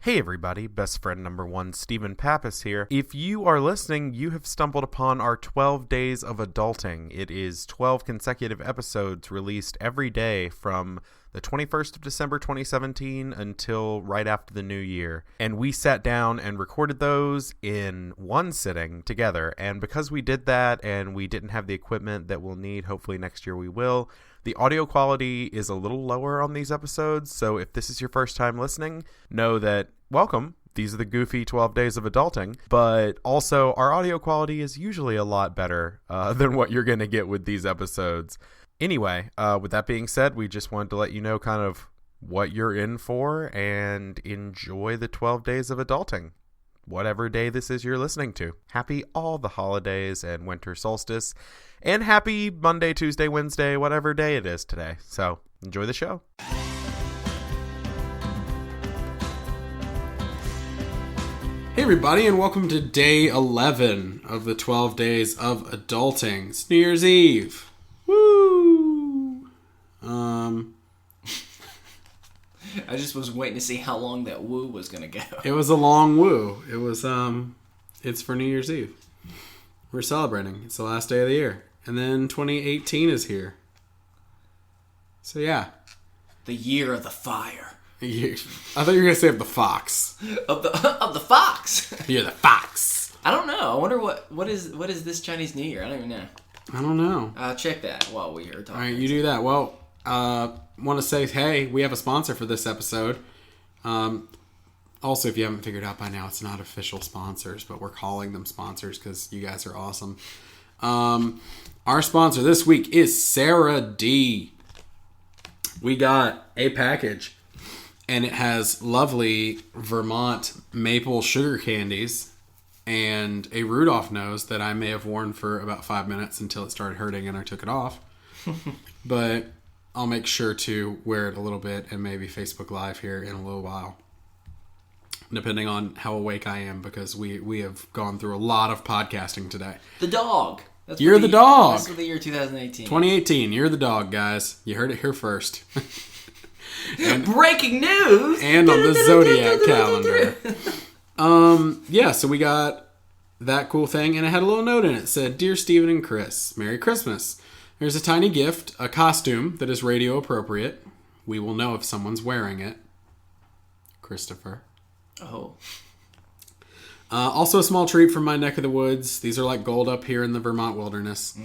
Hey everybody, best friend number one, Stephen Pappas here. If you are listening, you have stumbled upon our 12 Days of Adulting. It is 12 consecutive episodes released every day from the 21st of December 2017 until right after the new year. And we sat down and recorded those in one sitting together. And because we did that and we didn't have the equipment that we'll need, hopefully next year we will, the audio quality is a little lower on these episodes. So if this is your first time listening, know that welcome. These are the goofy 12 Days of Adulting, but also our audio quality is usually a lot better than what you're going to get with these episodes. Anyway, with that being said, we just wanted to let you know kind of what you're in for and enjoy the 12 Days of Adulting, whatever day this is you're listening to. Happy all the holidays and winter solstice, and happy Monday, Tuesday, Wednesday, whatever day it is today. So enjoy the show. Hey everybody, and welcome to day 11 of the 12 Days of Adulting. It's New Year's Eve. Woo! I just was waiting to see how long that woo was going to go. It was a long woo. It was, it's for New Year's Eve. We're celebrating. It's the last day of the year. And then 2018 is here. So yeah. The year of the fire. I thought you were going to say of the fox. Of the fox. You're the fox. I don't know. I wonder what is this Chinese New Year? I don't even know. I don't know. I'll check that while we are talking. All right, you do that. Well, want to say, hey, we have a sponsor for this episode. Also, if you haven't figured out by now, it's not official sponsors, but we're calling them sponsors because you guys are awesome. Our sponsor this week is Sarah D. We got a package, and it has lovely Vermont maple sugar candies and a Rudolph nose that I may have worn for about 5 minutes until it started hurting and I took it off. But I'll make sure to wear it a little bit and maybe Facebook Live here in a little while, depending on how awake I am, because we have gone through a lot of podcasting today. The dog. You're the dog. That's for the year 2018. 2018. You're the dog, guys. You heard it here first. And, breaking news! And on the Zodiac calendar. Yeah, so we got that cool thing, and it had a little note in it. It said, Dear Stephen and Chris, Merry Christmas. There's a tiny gift, a costume that is radio appropriate. We will know if someone's wearing it. Christopher. Oh. Also a small treat from my neck of the woods. These are like gold up here in the Vermont wilderness.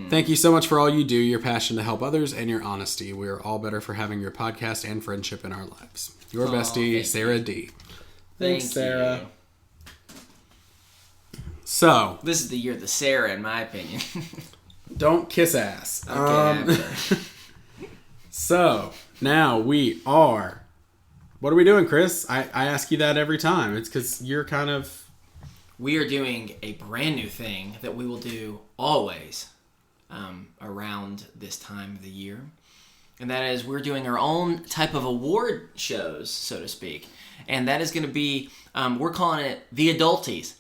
Thank you so much for all you do, your passion to help others, and your honesty. We are all better for having your podcast and friendship in our lives. Your bestie, Sarah D. Thanks, Sarah. So. This is the year of the Sarah, in my opinion. Don't kiss ass. Okay. So, now we are... What are we doing, Chris? I ask you that every time. It's because you're kind of... We are doing a brand new thing that we will do always around this time of the year. And that is we're doing our own type of award shows, so to speak. And that is going to be, we're calling it The Adulties.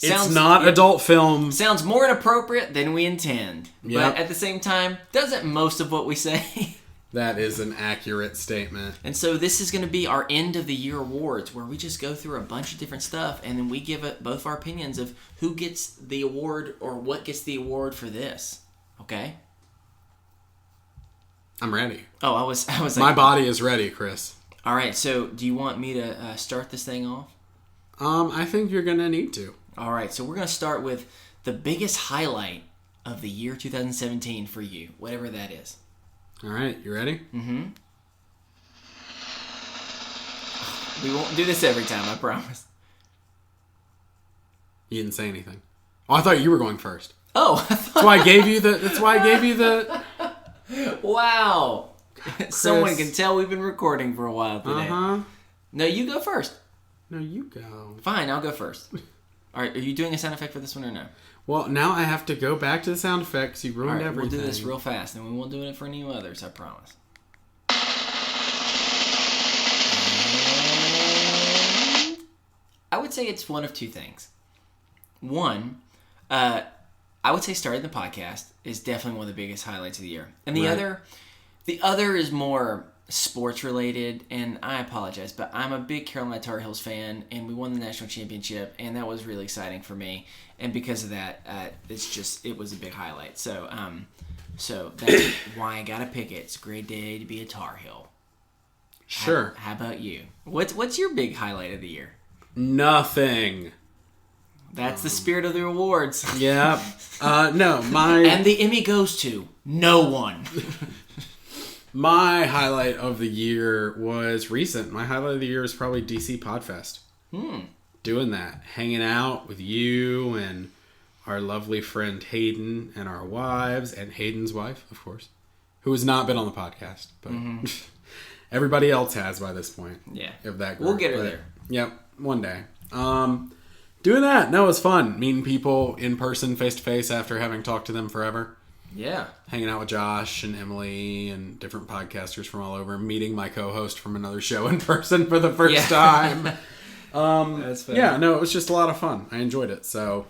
It's not adult film. Sounds more inappropriate than we intend. Yep. But at the same time, doesn't most of what we say... That is an accurate statement. And so this is going to be our end of the year awards, where we just go through a bunch of different stuff, and then we give it both our opinions of who gets the award or what gets the award for this. Okay? I'm ready. Oh, I was like... My body is ready, Chris. All right, so do you want me to start this thing off? I think you're going to need to. All right, so we're going to start with the biggest highlight of the year 2017 for you, whatever that is. All right, you ready? Mm-hmm. We won't do this every time, I promise. You didn't say anything. Oh, I thought you were going first. Oh, that's why I gave you the. Wow. Someone can tell we've been recording for a while today. Uh-huh. No, you go first. No, you go. Fine, I'll go first. All right, are you doing a sound effect for this one or no? Well, now I have to go back to the sound effects. You ruined everything. We'll do this real fast, and we won't do it for any others, I promise. I would say it's one of two things. One, I would say starting the podcast is definitely one of the biggest highlights of the year. And the other is more sports related, and I apologize, but I'm a big Carolina Tar Heels fan, and we won the national championship, and that was really exciting for me. And because of that, it was a big highlight. So that's why I gotta pick it. It's a great day to be a Tar Heel. Sure. How about you? What's your big highlight of the year? Nothing. That's the spirit of the awards. Yeah. No, And the Emmy goes to no one. My highlight of the year was recent. My highlight of the year is probably DC Podfest. Doing that. Hanging out with you and our lovely friend Hayden and our wives and Hayden's wife, of course, who has not been on the podcast, but everybody else has by this point. Yeah. Of that group. We'll get her there. Yep. One day. Doing that. No, it was fun. Meeting people in person, face to face after having talked to them forever. Yeah. Hanging out with Josh and Emily and different podcasters from all over. Meeting my co-host from another show in person for the first time. That's funny. Yeah, no, it was just a lot of fun. I enjoyed it. So,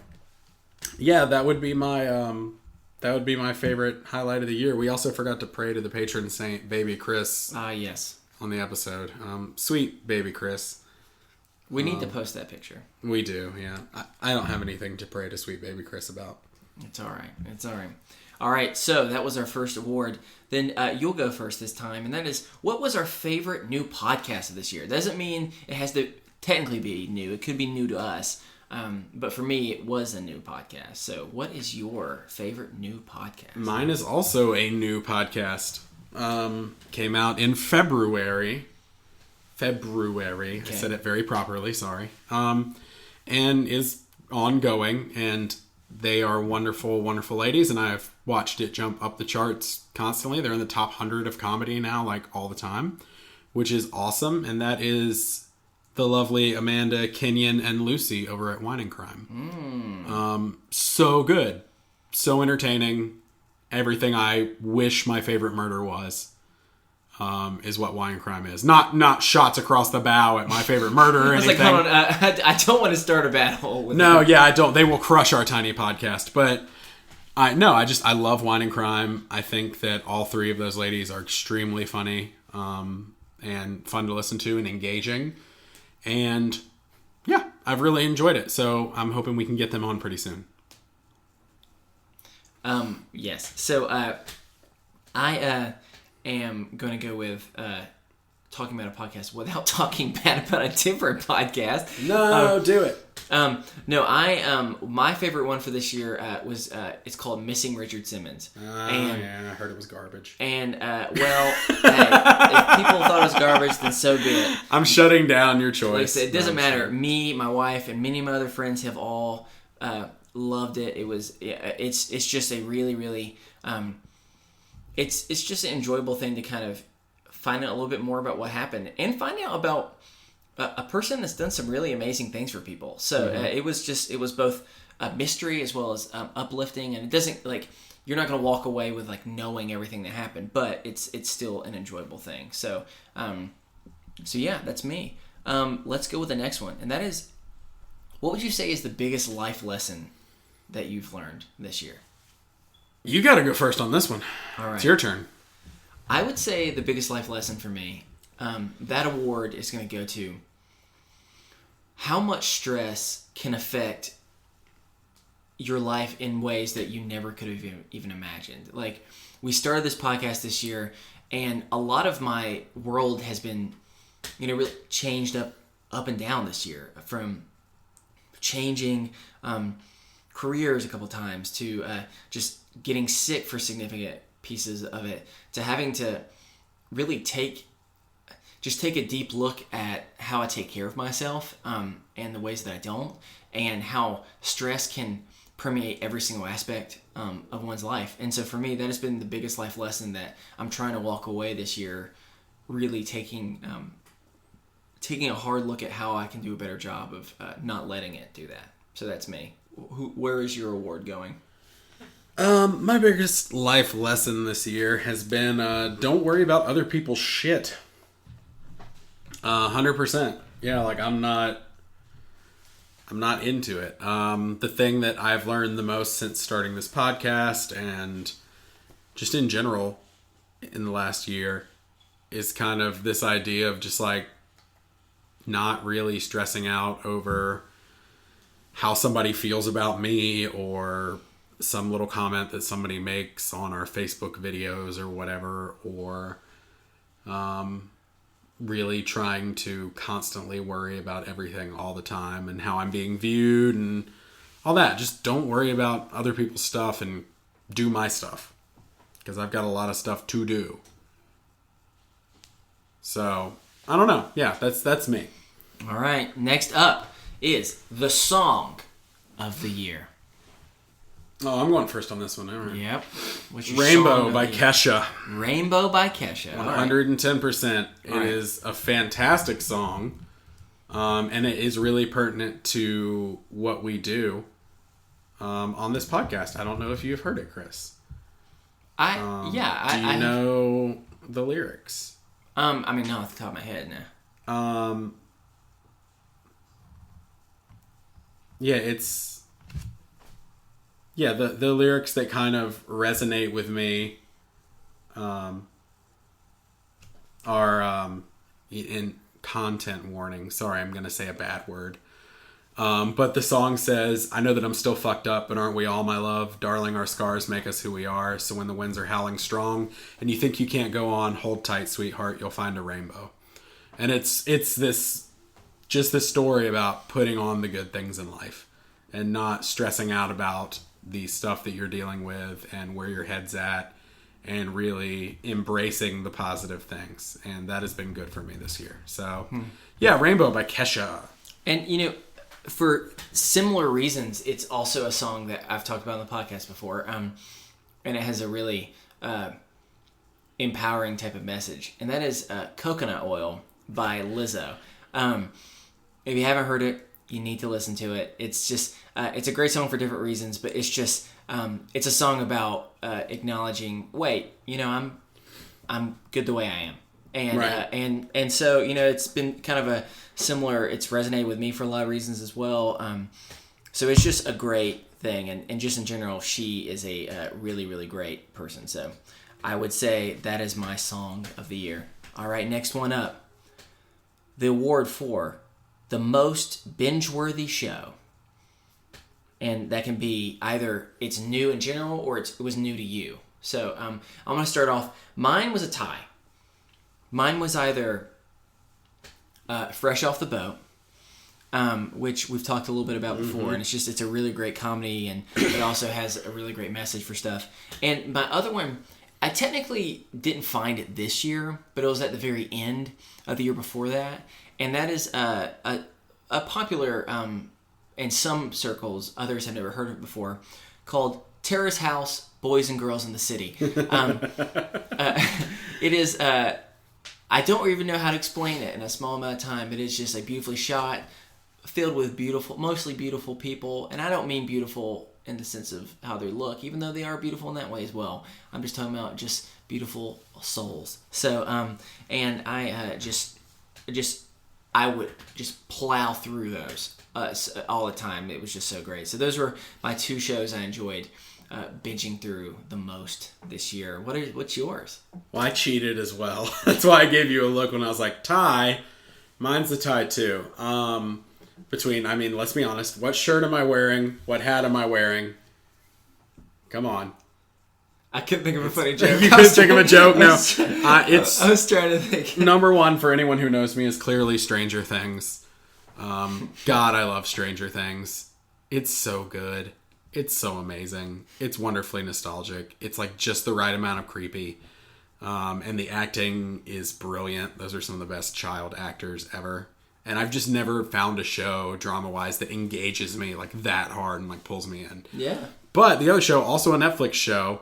yeah, that would be my favorite highlight of the year. We also forgot to pray to the patron saint, Baby Chris. Yes. On the episode. Sweet Baby Chris. We need to post that picture. We do, yeah. I don't have anything to pray to Sweet Baby Chris about. It's all right. All right, so that was our first award. Then you'll go first this time, and that is, what was our favorite new podcast of this year? Doesn't mean it has to technically be new. It could be new to us. But for me, it was a new podcast. So what is your favorite new podcast? Mine is also a new podcast. Came out in February. Okay. I said it very properly, sorry. And is ongoing, and they are wonderful, wonderful ladies, and I've watched it jump up the charts constantly. They're in the top 100 of comedy now, like all the time, which is awesome. And that is the lovely Amanda, Kenyon, and Lucy over at Wine and Crime. So good. So entertaining. Everything I wish my favorite murder was. Is what Wine and Crime is. Not shots across the bow at my favorite murder or anything. Hold on, I don't want to start a battle with them. Yeah, I don't. They will crush our tiny podcast. But I love Wine and Crime. I think that all three of those ladies are extremely funny and fun to listen to and engaging. And yeah, I've really enjoyed it. So I'm hoping we can get them on pretty soon. Yes. So I am going to go with talking about a podcast without talking bad about a different podcast. No, do it. My favorite one for this year was it's called Missing Richard Simmons. Yeah, I heard it was garbage. And hey, if people thought it was garbage, then so be it. I'm shutting down your choice. Like I said, it doesn't matter. Me, my wife, and many of my other friends have all loved it. It's just a really, really it's just an enjoyable thing to kind of find out a little bit more about what happened and find out about a person that's done some really amazing things for people. So it was both a mystery as well as uplifting, and it doesn't you're not going to walk away with knowing everything that happened, but it's still an enjoyable thing. So yeah, that's me. Let's go with the next one, and that is, what would you say is the biggest life lesson that you've learned this year? You got to go first on this one. All right. It's your turn. I would say the biggest life lesson for me, that award is going to go to how much stress can affect your life in ways that you never could have even imagined. We started this podcast this year, and a lot of my world has been, really changed up and down this year, from changing careers a couple times to just getting sick for significant pieces of it, to having to really take a deep look at how I take care of myself and the ways that I don't, and how stress can permeate every single aspect of one's life. And so for me, that has been the biggest life lesson that I'm trying to walk away this year, really taking a hard look at how I can do a better job of not letting it do that. So that's me. Where is your award going? My biggest life lesson this year has been don't worry about other people's shit. 100%. Yeah, I'm not into it. The thing that I've learned the most since starting this podcast and just in general in the last year is kind of this idea of just like not really stressing out over how somebody feels about me or some little comment that somebody makes on our Facebook videos or whatever, or really trying to constantly worry about everything all the time and how I'm being viewed and all that. Just don't worry about other people's stuff and do my stuff, because I've got a lot of stuff to do. So, I don't know. Yeah, that's me. All right. Next up is the song of the year. Oh, I'm going first on this one. All right. Yep. What's your Rainbow by Kesha. Rainbow by Kesha. 110%. It is a fantastic song. And it is really pertinent to what we do on this podcast. I don't know if you've heard it, Chris. Do you know the lyrics? I mean, not off the top of my head, no. Yeah, it's... Yeah, the lyrics that kind of resonate with me are in content warning. Sorry, I'm going to say a bad word. But the song says, I know that I'm still fucked up, but aren't we all, my love? Darling, our scars make us who we are. So when the winds are howling strong and you think you can't go on, hold tight, sweetheart, you'll find a rainbow. And it's this story about putting on the good things in life and not stressing out about the stuff that you're dealing with and where your head's at, and really embracing the positive things. And that has been good for me this year. So, yeah, Rainbow by Kesha. And, you know, for similar reasons, it's also a song that I've talked about on the podcast before. And it has a really empowering type of message. And that is Coconut Oil by Lizzo. If you haven't heard it, you need to listen to it. It's just, it's a great song for different reasons, but it's just, it's a song about acknowledging, wait, you know, I'm good the way I am. And, right. And so, you know, it's been kind of a similar, it's resonated with me for a lot of reasons as well. So it's just a great thing. And just in general, she is a really, really great person. So I would say that is my song of the year. All right, next one up. The award for the most binge-worthy show. And that can be either it's new in general or it was new to you. So I'm going to start off. Mine was a tie. Mine was either Fresh Off the Boat, which we've talked a little bit about before, and it's a really great comedy, and it also has a really great message for stuff. And my other one, I technically didn't find it this year, but it was at the very end of the year before that, and that is a popular, in some circles, others have never heard of it before, called Terrace House, Boys and Girls in the City. It is... I don't even know how to explain it in a small amount of time. It is just like beautifully shot, filled with mostly beautiful people. And I don't mean beautiful in the sense of how they look, even though they are beautiful in that way as well. I'm just talking about just beautiful souls. So, and I I would just plow through those all the time. It was just so great. So those were my two shows I enjoyed binging through the most this year. What's yours? Well, I cheated as well. That's why I gave you a look when I was like, tie. Mine's the tie too. Let's be honest. What shirt am I wearing? What hat am I wearing? Come on. I couldn't think of a funny joke. You couldn't think of a joke? No. I was trying to think. Number one for anyone who knows me is clearly Stranger Things. God, I love Stranger Things. It's so good. It's so amazing. It's wonderfully nostalgic. It's like just the right amount of creepy. And the acting is brilliant. Those are some of the best child actors ever. And I've just never found a show, drama-wise, that engages me like that hard and like pulls me in. Yeah. But the other show, also a Netflix show,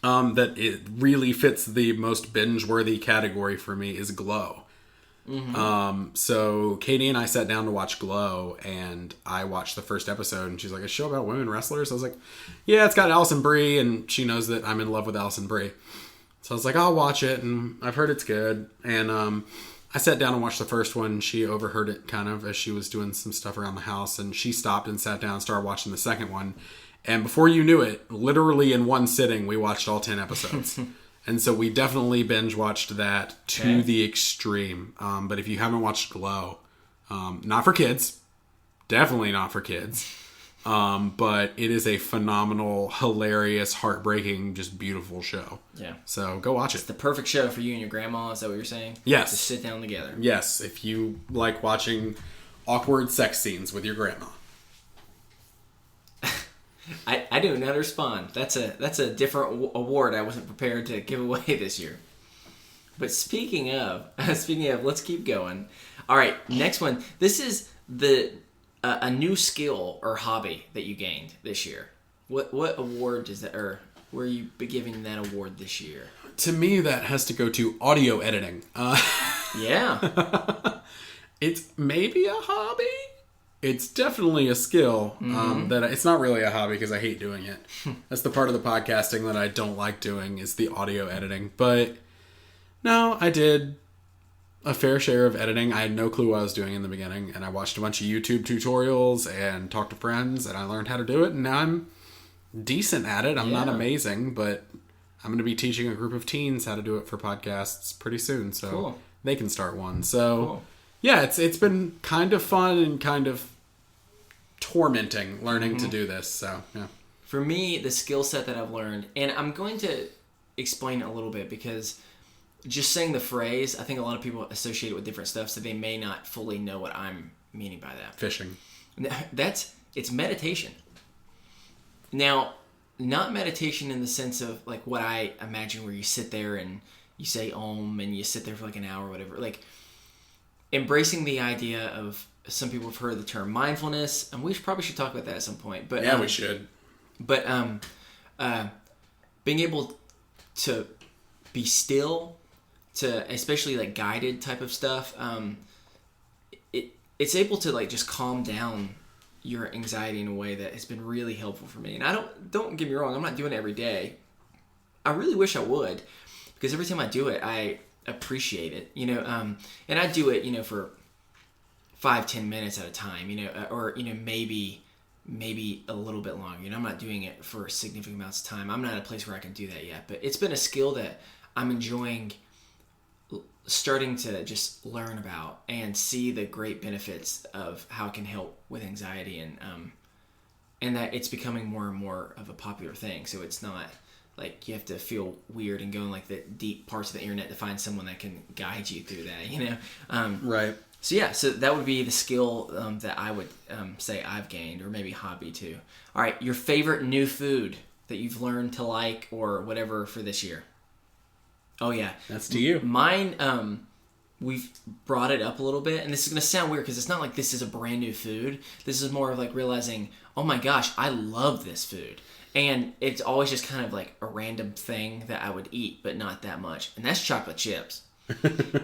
that it really fits the most binge-worthy category for me is Glow. So Katie and I sat down to watch Glow, and I watched the first episode, and she's like, a show about women wrestlers? I was like, yeah, it's got Alison Brie, and she knows that I'm in love with Alison Brie. So I was like, I'll watch it, and I've heard it's good. And I sat down and watched the first one. She overheard it kind of as she was doing some stuff around the house, and she stopped and sat down and started watching the second one. And before you knew it, literally in one sitting, we watched all 10 episodes. And so we definitely binge watched that to the extreme. But if you haven't watched Glow, not for kids, definitely not for kids. But it is a phenomenal, hilarious, heartbreaking, just beautiful show. Yeah. So go watch It's it. the perfect show for you and your grandma. Is that what you're saying? Yes. To sit down together. Yes. If you like watching awkward sex scenes with your grandma. I do not respond. That's a different award I wasn't prepared to give away this year. But speaking of, let's keep going. All right, next one. This is a new skill or hobby that you gained this year. What award does that, or were you giving that award this year? To me, that has to go to audio editing. Yeah. It's maybe a hobby. It's definitely a skill. That it's not really a hobby because I hate doing it. That's the part of the podcasting that I don't like doing is the audio editing. But no, I did a fair share of editing. I had no clue what I was doing in the beginning, and I watched a bunch of YouTube tutorials and talked to friends, and I learned how to do it, and now I'm decent at it. I'm not amazing, but I'm going to be teaching a group of teens how to do it for podcasts pretty soon, so they can start one. So yeah, it's been kind of fun and kind of tormenting learning to do this. So yeah. For me, the skill set that I've learned, and I'm going to explain it a little bit because just saying the phrase, I think a lot of people associate it with different stuff, so they may not fully know what I'm meaning by that. Fishing. It's meditation. Now, not meditation in the sense of like what I imagine where you sit there and you say Om and you sit there for like an hour or whatever. Like embracing the idea of, some people have heard the term mindfulness, and we probably should talk about that at some point. But yeah, we should. But being able to be still, to especially like guided type of stuff, it's able to like just calm down your anxiety in a way that has been really helpful for me. And don't get me wrong, I'm not doing it every day. I really wish I would, because every time I do it, I appreciate it, and I do it, for 5-10 minutes at a time, or maybe a little bit longer. I'm not doing it for significant amounts of time. I'm not at a place where I can do that yet, but it's been a skill that I'm enjoying starting to just learn about and see the great benefits of how it can help with anxiety, and that it's becoming more and more of a popular thing. So it's not like you have to feel weird and go in like the deep parts of the internet to find someone that can guide you through that, Right. So yeah, so that would be the skill that I would say I've gained, or maybe hobby too. All right, your favorite new food that you've learned to like or whatever for this year. Oh yeah, that's to you. Mine, we've brought it up a little bit, and this is gonna sound weird because it's not like this is a brand new food. This is more of like realizing, oh my gosh, I love this food. And it's always just kind of like a random thing that I would eat, but not that much. And that's chocolate chips.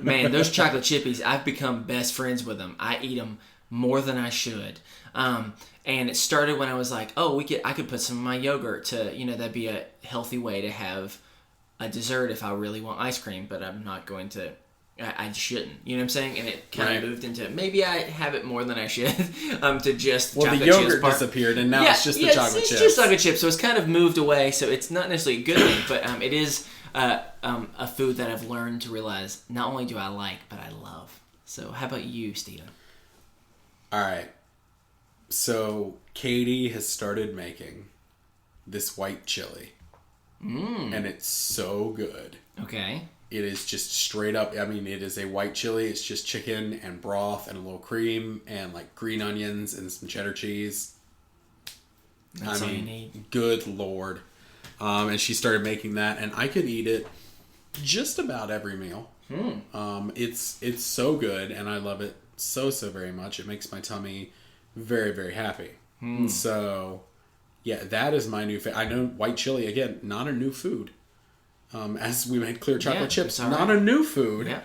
Man, those chocolate chippies, I've become best friends with them. I eat them more than I should. And it started when I was like, I could put some of my yogurt to, that'd be a healthy way to have a dessert if I really want ice cream, but I'm not going to. I shouldn't, you know what I'm saying? And it kind of moved into, maybe I have it more than I should, to just chocolate chips. Well, the yogurt disappeared, and now it's just the chocolate chips. It's just chocolate chips, so it's kind of moved away, so it's not necessarily a good thing, but it is a food that I've learned to realize not only do I like, but I love. So how about you, Steven? All right. So Katie has started making this white chili, and it's so good. Okay. It is just straight up, it is a white chili. It's just chicken and broth and a little cream and like green onions and some cheddar cheese. That's all you need. Good Lord. And she started making that, and I could eat it just about every meal. It's so good, and I love it so very much. It makes my tummy very, very happy. So, yeah, that is my new favorite. I know white chili, again, not a new food. As we made clear, chocolate chips, not a new food. Yeah.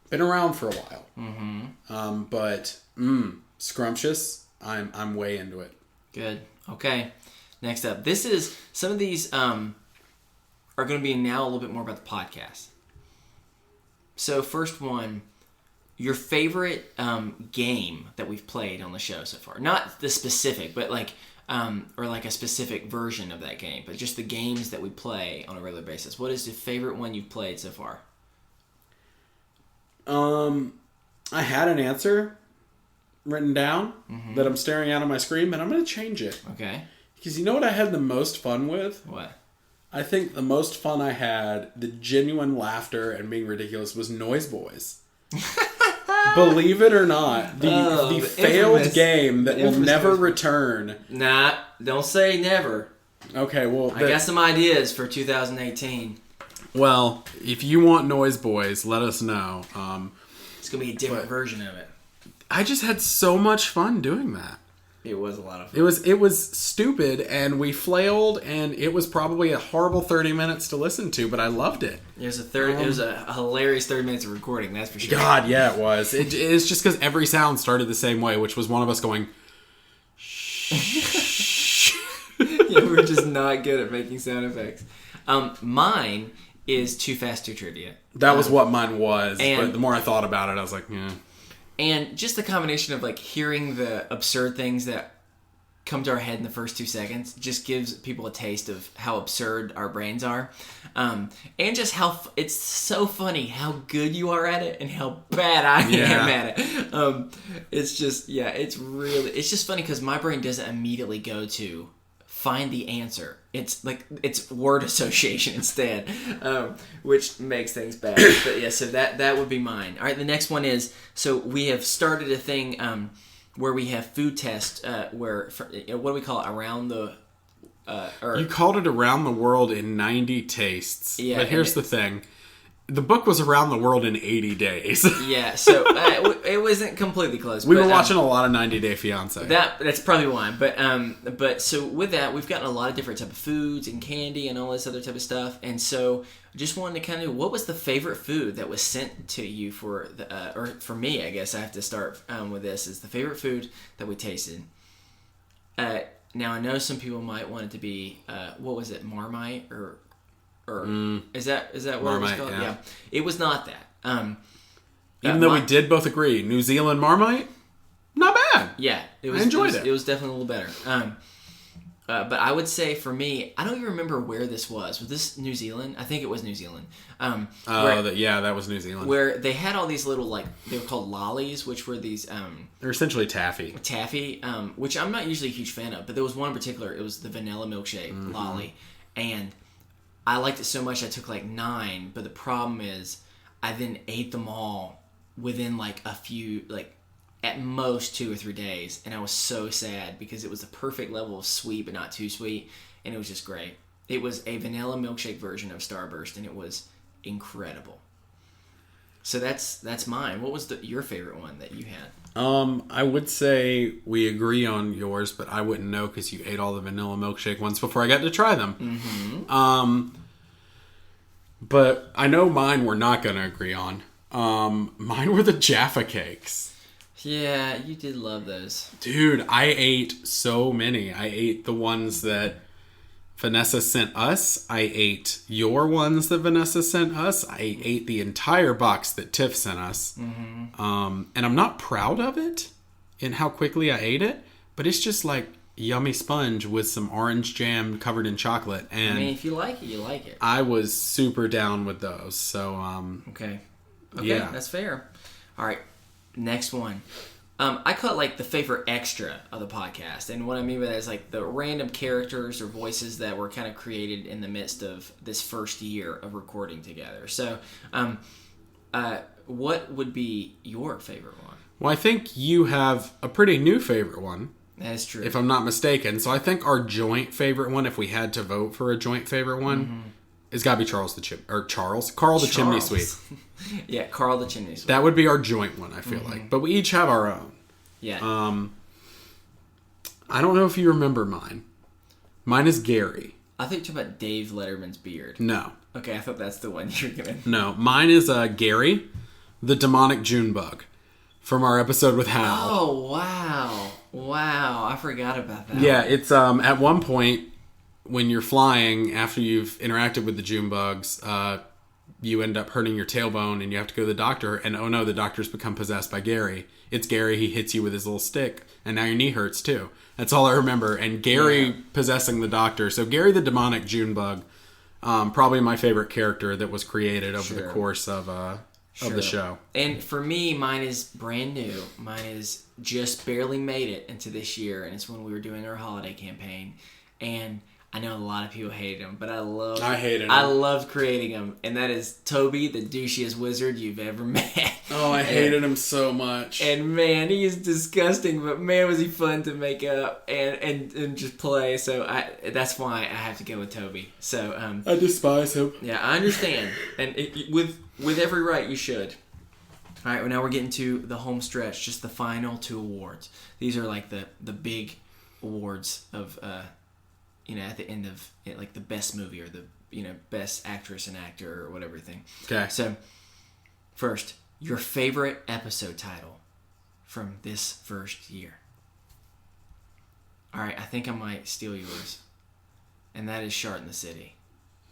Been around for a while. Mm-hmm. But scrumptious. I'm way into it. Good. Okay. Next up, this is some of these are going to be now a little bit more about the podcast. So first one, your favorite game that we've played on the show so far. Not the specific, but like or like a specific version of that game, but just the games that we play on a regular basis. What is the favorite one you've played so far? I had an answer written down that I'm staring at on my screen, but I'm going to change it. Okay. Because you know what I had the most fun with? What? I think the most fun I had, the genuine laughter and being ridiculous, was Noise Boys. Believe it or not, the failed game that will never return. Nah, don't say never. Okay, well... I got some ideas for 2018. Well, if you want Noise Boys, let us know. It's going to be a different version of it. I just had so much fun doing that. It was a lot of fun. It was stupid, and we flailed, and it was probably a horrible 30 minutes to listen to, but I loved it. It was a hilarious 30 minutes of recording, that's for sure. God, yeah, it was. It's just because every sound started the same way, which was one of us going, shh. Yeah, we're just not good at making sound effects. Mine is Too Fast, Too Trivia. That was what mine was, but the more I thought about it, I was like, yeah. And just the combination of like hearing the absurd things that come to our head in the first 2 seconds just gives people a taste of how absurd our brains are. And just how it's so funny how good you are at it and how bad I am at it. It's just, it's just funny because my brain doesn't immediately go to find the answer. It's word association instead, which makes things bad. But yeah, so that would be mine. All right, the next one is, so we have started a thing where we have food tests what do we call it? Around the You called it Around the World in 90 Tastes. Yeah, but here's the thing. The book was Around the World in 80 days. Yeah, so it wasn't completely close. We were watching a lot of 90 Day Fiance. That's probably why. But so with that, we've gotten a lot of different type of foods and candy and all this other type of stuff. And so just wanted to kind of, what was the favorite food that was sent to you for or for me, I guess I have to start with this, is the favorite food that we tasted. Now I know some people might want it to be, what was it, Marmite or is that what Marmite, it was called? Yeah. It was not that. Even though we did both agree, New Zealand Marmite, not bad. Yeah, I enjoyed it. It was definitely a little better. But I would say for me, I don't even remember where this was. Was this New Zealand? I think it was New Zealand. That was New Zealand. Where they had all these little, like, they were called lollies, which were these... They're essentially taffy. Which I'm not usually a huge fan of, but there was one in particular. It was the vanilla milkshake lolly. And I liked it so much I took like 9, but the problem is I then ate them all within like a few, like at most 2 or 3 days, and I was so sad because it was the perfect level of sweet but not too sweet, and it was just great. It was a vanilla milkshake version of Starburst, and it was incredible. So that's mine. What was your favorite one that you had? I would say we agree on yours, but I wouldn't know because you ate all the vanilla milkshake ones before I got to try them. Mm-hmm. But I know mine we're not going to agree on. Mine were the Jaffa cakes. Yeah, you did love those. Dude, I ate so many. I ate the ones that Vanessa sent us. I ate your ones that Vanessa sent us. I ate the entire box that Tiff sent us. Mm-hmm. And I'm not proud of it in how quickly I ate it, but it's just like yummy sponge with some orange jam covered in chocolate. And I mean, if you like it, you like it. I was super down with those. So, Okay, yeah. That's fair. All right, next one. I call it like the favorite extra of the podcast. And what I mean by that is like the random characters or voices that were kind of created in the midst of this first year of recording together. So, what would be your favorite one? Well, I think you have a pretty new favorite one. That's true. If I'm not mistaken. So I think our joint favorite one, if we had to vote for a joint favorite one, it's got to be Carl the Chimney Sweep. Yeah, Carl the Chimney Sweep. That would be our joint one, I feel like. But we each have our own. Yeah. I don't know if you remember mine. Mine is Gary. I thought you were talking about Dave Letterman's beard. No. Okay, I thought that's the one you were going to... No, mine is Gary, the demonic June bug, from our episode with Hal. Oh, wow. Wow, I forgot about that. Yeah, it's at one point when you're flying, after you've interacted with the June bugs, you end up hurting your tailbone and you have to go to the doctor, and oh no, the doctor's become possessed by Gary, it's Gary, he hits you with his little stick, and now your knee hurts too. That's all I remember. And Gary possessing the doctor. So Gary the demonic June bug, probably my favorite character that was created over the course of the show. And for me, mine is brand new. Mine is just barely made it into this year, and it's when we were doing our holiday campaign. And I know a lot of people hated him, but I hated him. I loved creating him, and that is Toby, the douchiest wizard you've ever met. Oh, I hated him so much. And man, he is disgusting, but man, was he fun to make up and just play. So that's why I have to go with Toby. So I despise him. Yeah, I understand, and with every right, you should. All right, well, now we're getting to the home stretch, just the final 2 awards. These are like the big awards of, at the end of it, like the best movie or the, best actress and actor or whatever thing. Okay. So, first, your favorite episode title from this first year. All right, I think I might steal yours, and that is Shart in the City.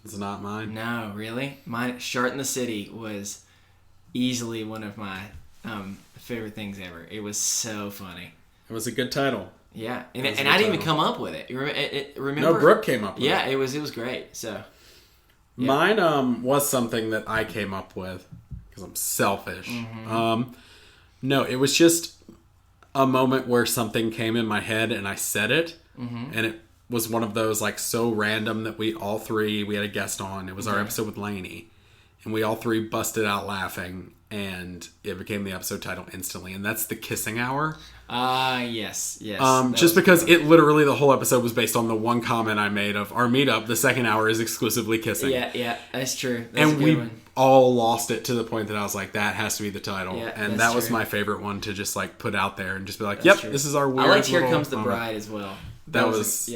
It's not mine. No, really? Mine, Shart in the City, was easily one of my favorite things ever. It was so funny. It was a good title. Yeah, and I didn't even come up with it. Remember? No, Brooke came up with it. Yeah, it was great. So yeah. Mine was something that I came up with because I'm selfish. Mm-hmm. No, it was just a moment where something came in my head and I said it, and it was one of those like so random that we had a guest on. It was our episode with Lainey, and we all 3 busted out laughing, and it became the episode title instantly, and that's the kissing hour. Yes. Just because it literally, the whole episode was based on the one comment I made of our meetup, the second hour is exclusively kissing. Yeah, that's true. That's and we all lost it to the point that I was like, that has to be the title. Yeah, and that was my favorite one to just like put out there and just be like, this is our weird. I liked Here Comes the Bride as well. That was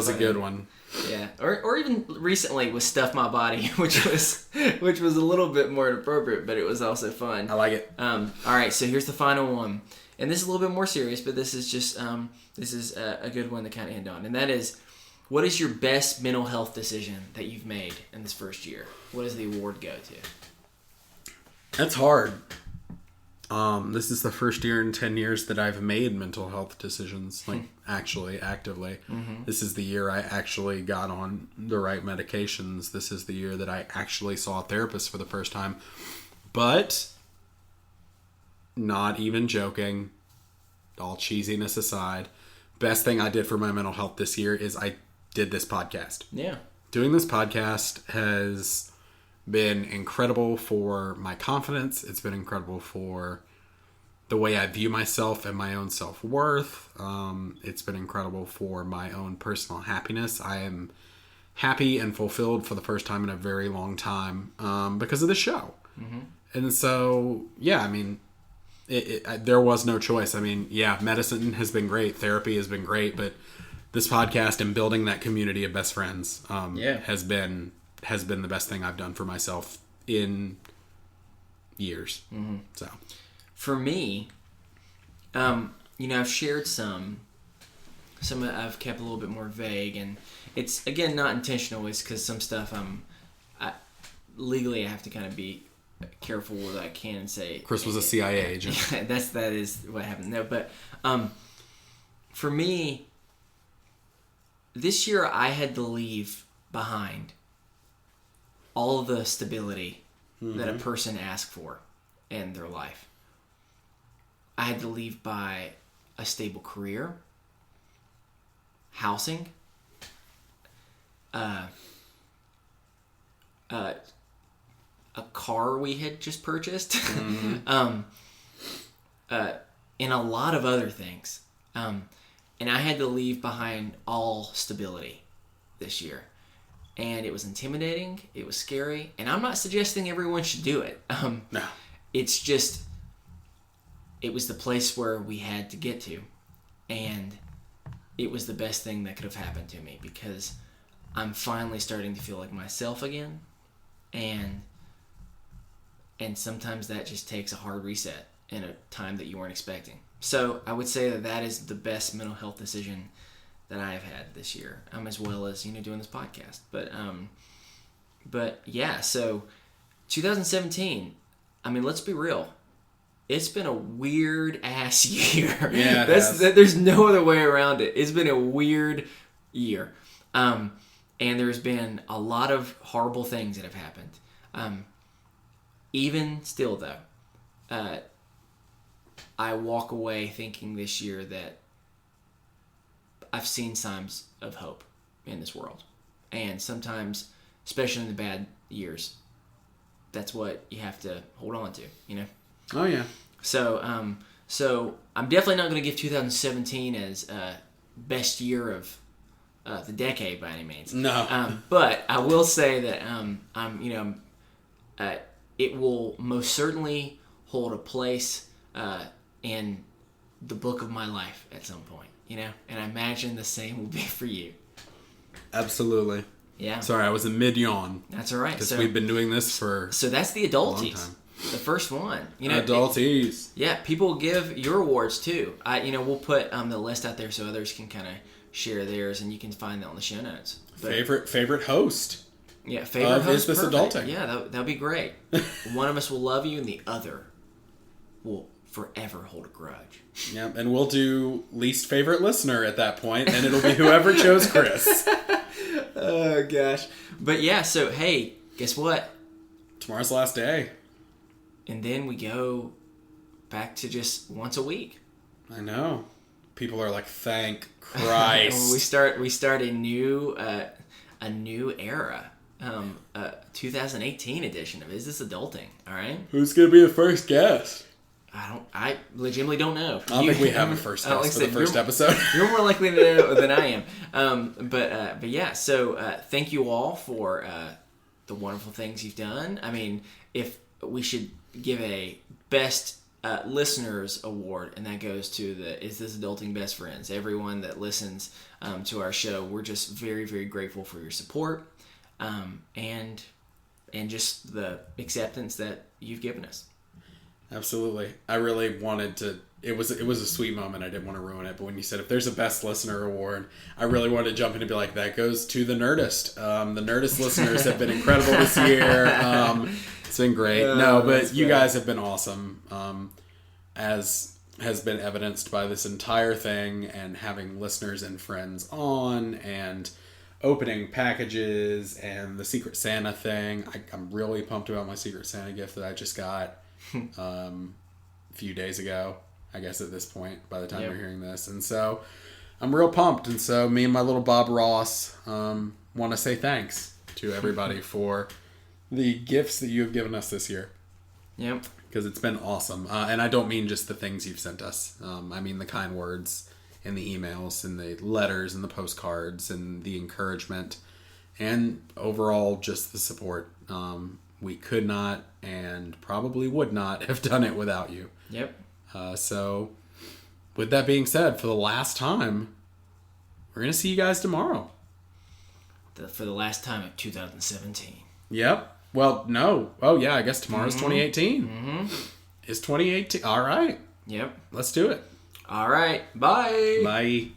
a good one. Yeah, or even recently with Stuff My Body, which was a little bit more inappropriate, but it was also fun. I like it. All right, so here's the final one, and this is a little bit more serious, but this is just a good one to kind of end on, and that is, what is your best mental health decision that you've made in this first year? What does the award go to? That's hard. This is the first year in 10 years that I've made mental health decisions, like actually, actively. Mm-hmm. This is the year I actually got on the right medications. This is the year that I actually saw a therapist for the first time. But, not even joking, all cheesiness aside, best thing I did for my mental health this year is I did this podcast. Yeah. Doing this podcast has been incredible for my confidence. It's been incredible for the way I view myself and my own self-worth. It's been incredible for my own personal happiness. I am happy and fulfilled for the first time in a very long time because of the show. Mm-hmm. And so, yeah, I mean, there was no choice. I mean, yeah, medicine has been great. Therapy has been great. But this podcast and building that community of best friends has been the best thing I've done for myself in years. Mm-hmm. So, for me, I've shared some I've kept a little bit more vague, and it's again not intentional. It's because some stuff legally I have to kind of be careful with what I can say. Chris was a CIA agent. that is what happened. No, but for me, this year I had to leave behind all of the stability that a person asks for in their life. I had to leave by a stable career, housing, a car we had just purchased, and a lot of other things. And I had to leave behind all stability this year. And it was intimidating, it was scary, and I'm not suggesting everyone should do it. No. It's just, it was the place where we had to get to, and it was the best thing that could have happened to me, because I'm finally starting to feel like myself again, and sometimes that just takes a hard reset in a time that you weren't expecting. So I would say that is the best mental health decision that I have had this year, as well as doing this podcast. But yeah, so 2017. I mean, let's be real. it's been a weird ass year. Yeah, there's no other way around it. It's been a weird year. And there's been a lot of horrible things that have happened. Even still, though, I walk away thinking this year that I've seen signs of hope in this world. And sometimes, especially in the bad years, that's what you have to hold on to, you know? Oh, yeah. So I'm definitely not going to give 2017 as best year of the decade by any means. No. But I will say that it will most certainly hold a place in the book of my life at some point, you know? And I imagine the same will be for you. Absolutely. Yeah. Sorry, I was in mid-yawn. That's all right. Because we've been doing this for So that's the adulties. The first one. You know, adulties. People give your awards too. We'll put the list out there so others can kind of share theirs, and you can find that on the show notes. But, favorite host. Yeah, favorite host. Is This Adulting? Yeah, that'll be great. One of us will love you, and the other will forever hold a grudge. Yeah, and we'll do least favorite listener at that point, and it'll be whoever chose Chris. Oh gosh. But yeah, so hey, guess what? Tomorrow's the last day. And then we go back to just once a week. I know. People are like, thank Christ. we start a new era. 2018 edition of Is This Adulting? All right. Who's gonna be the first guest? I legitimately don't know. I don't think we have a first guest for the first episode. You're more likely to know than I am. But yeah. So thank you all for the wonderful things you've done. I mean, if we should give a best listeners award, and that goes to the Is This Adulting best friends. Everyone that listens to our show, we're just very, very grateful for your support and just the acceptance that you've given us. Absolutely. I really wanted to. It was a sweet moment. I didn't want to ruin it. But when you said if there's a best listener award, I really wanted to jump in and be like, that goes to the Nerdist. The Nerdist listeners have been incredible this year. It's been great. But you guys have been awesome. As has been evidenced by this entire thing, and having listeners and friends on, and opening packages, and the Secret Santa thing. I'm really pumped about my Secret Santa gift that I just got a few days ago, I guess at this point, by the time you're hearing this. And so I'm real pumped. And so me and my little Bob Ross want to say thanks to everybody for the gifts that you have given us this year. Yep. Because it's been awesome. And I don't mean just the things you've sent us. I mean the kind words and the emails and the letters and the postcards and the encouragement and overall just the support. We could not and probably would not have done it without you. Yep. So with that being said, for the last time, we're going to see you guys tomorrow. For the last time of 2017. Yep. Well, no. Oh, yeah, I guess tomorrow's 2018. Mm-hmm. It's 2018. All right. Yep. Let's do it. All right. Bye. Bye.